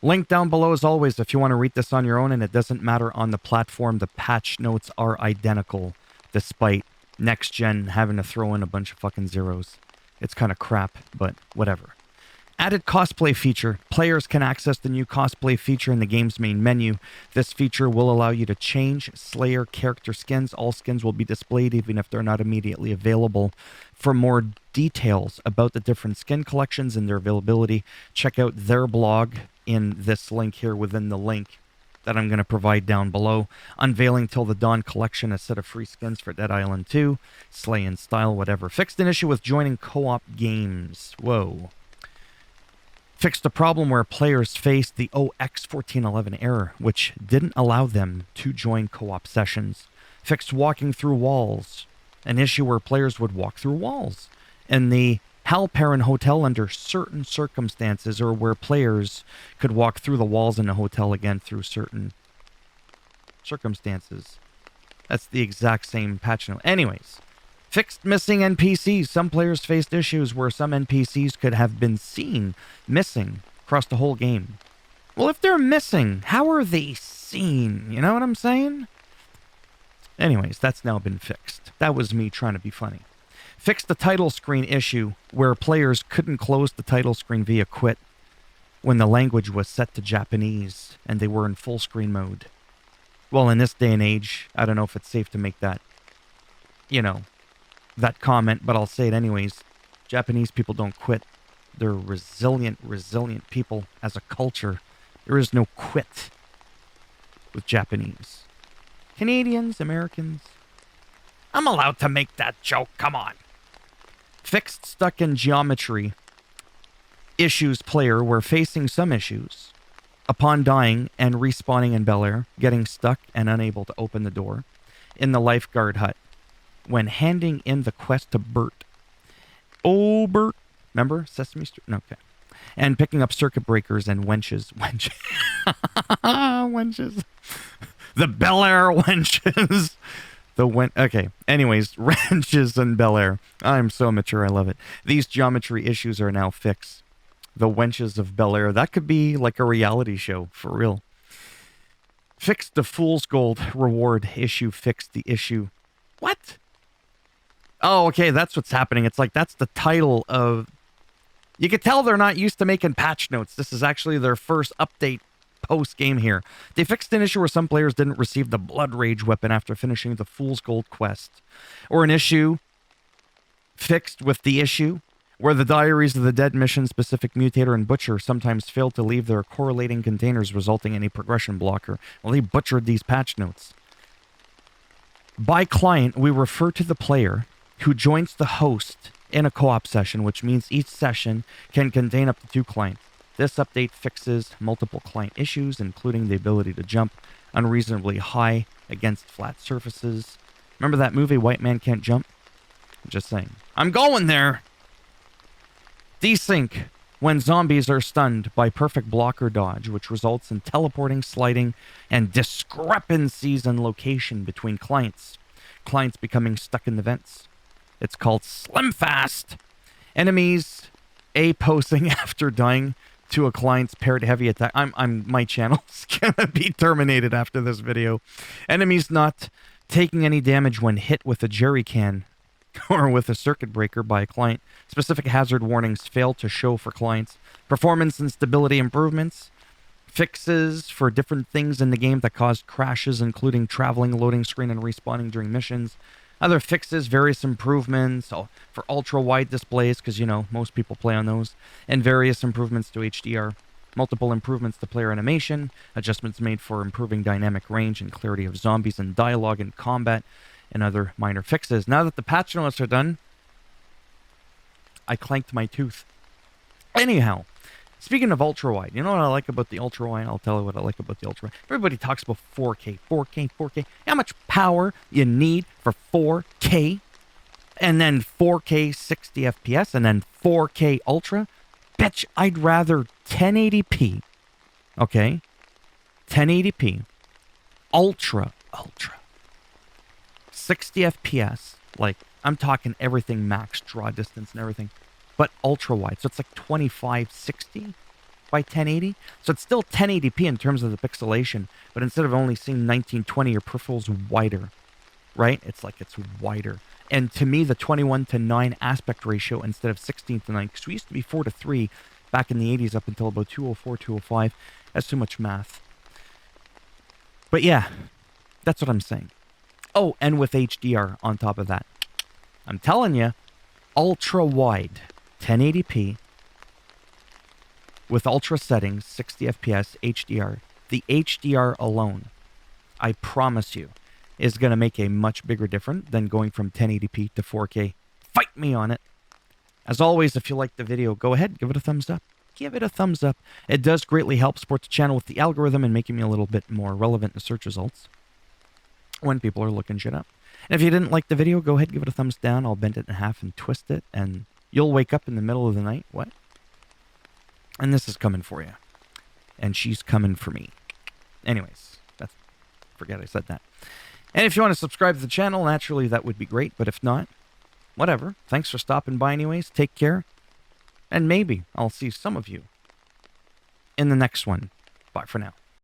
Link down below as always if you want to read this on your own, and it doesn't matter on the platform. The patch notes are identical, despite next gen having to throw in a bunch of fucking zeros. It's kind of crap, but whatever. Added cosplay feature. Players can access the new cosplay feature in the game's main menu. This feature will allow you to change Slayer character skins. All skins will be displayed even if they're not immediately available. For more details about the different skin collections and their availability, check out their blog in this link here within the link that I'm going to provide down below. Unveiling Till the Dawn collection, a set of free skins for Dead Island 2. Slay in style, whatever. Fixed an issue with joining co-op games. Whoa. Fixed a problem where players faced the OX1411 error, which didn't allow them to join co-op sessions. Fixed walking through walls, an issue where players would walk through walls. And the Halperin Hotel under certain circumstances, or where players could walk through the walls in a hotel again through certain circumstances. That's the exact same patch note. Anyways. Fixed missing NPCs. Some players faced issues where some NPCs could have been seen missing across the whole game. Well, if they're missing, how are they seen? You know what I'm saying? Anyways, that's now been fixed. That was me trying to be funny. Fixed the title screen issue where players couldn't close the title screen via quit when the language was set to Japanese and they were in full screen mode. Well, in this day and age, I don't know if it's safe to make that, that comment, but I'll say it anyways. Japanese people don't quit. They're resilient people as a culture. There is no quit with Japanese. Canadians, Americans. I'm allowed to make that joke, come on. Fixed stuck in geometry issues player were facing some issues. Upon dying and respawning in Bel Air, getting stuck and unable to open the door in the lifeguard hut. When handing in the quest to Bert. Oh, Bert. Remember? Sesame Street? Okay. And picking up circuit breakers and wenches. Wenches. The Bel Air wenches. Okay. Anyways, wrenches in Bel Air. I'm so mature. I love it. These geometry issues are now fixed. The wenches of Bel Air. That could be like a reality show. For real. Fixed the Fool's Gold reward issue. Fixed the issue. What? Oh, okay, that's what's happening. It's like that's the title of... You could tell they're not used to making patch notes. This is actually their first update post-game here. They fixed an issue where some players didn't receive the Blood Rage weapon after finishing the Fool's Gold quest. Or an issue fixed with the issue where the Diaries of the Dead mission specific Mutator and Butcher sometimes failed to leave their correlating containers, resulting in a progression blocker. Well, they butchered these patch notes. By client, we refer to the player who joins the host in a co-op session, which means each session can contain up to 2 clients. This update fixes multiple client issues, including the ability to jump unreasonably high against flat surfaces. Remember that movie, White Man Can't Jump? I'm just saying. I'm going there! Desync when zombies are stunned by perfect blocker dodge, which results in teleporting, sliding, and discrepancies in location between clients. Clients becoming stuck in the vents. It's called Slim Fast. Enemies A-posing after dying to a client's paired heavy attack. My channel's gonna be terminated after this video. Enemies not taking any damage when hit with a jerry can or with a circuit breaker by a client. Specific hazard warnings fail to show for clients. Performance and stability improvements. Fixes for different things in the game that caused crashes, including traveling, loading screen, and respawning during missions. Other fixes, various improvements for ultra-wide displays, because, most people play on those, and various improvements to HDR. Multiple improvements to player animation, adjustments made for improving dynamic range and clarity of zombies and dialogue and combat, and other minor fixes. Now that the patch notes are done, I clanked my tooth. Anyhow, speaking of ultra-wide, you know what I like about the ultra-wide? I'll tell you what I like about the ultra-wide. Everybody talks about 4K, 4K, 4K. How much power you need for 4K? And then 4K 60 FPS, and then 4K ultra? Bitch, I'd rather 1080p. Okay? 1080p. Ultra. 60 FPS. Like, I'm talking everything max, draw distance and everything. But ultra-wide. So it's like 2560. by 1080. So it's still 1080p in terms of the pixelation, but instead of only seeing 1920, your peripheral's wider, right? It's like it's wider. And to me, the 21:9 aspect ratio instead of 16:9, because we used to be 4:3 back in the 80s up until about 204, 205. That's too much math. But yeah, that's what I'm saying. Oh, and with HDR on top of that. I'm telling you, ultra wide, 1080p, with ultra settings, 60 FPS, HDR. The HDR alone, I promise you, is going to make a much bigger difference than going from 1080p to 4K. Fight me on it. As always, if you liked the video, go ahead, give it a thumbs up. Give it a thumbs up. It does greatly help support the channel with the algorithm and making me a little bit more relevant in search results when people are looking shit up. And if you didn't like the video, go ahead, give it a thumbs down. I'll bend it in half and twist it, and you'll wake up in the middle of the night. What? And this is coming for you. And she's coming for me. Anyways, forget I said that. And if you want to subscribe to the channel, naturally, that would be great. But if not, whatever. Thanks for stopping by anyways. Take care. And maybe I'll see some of you in the next one. Bye for now.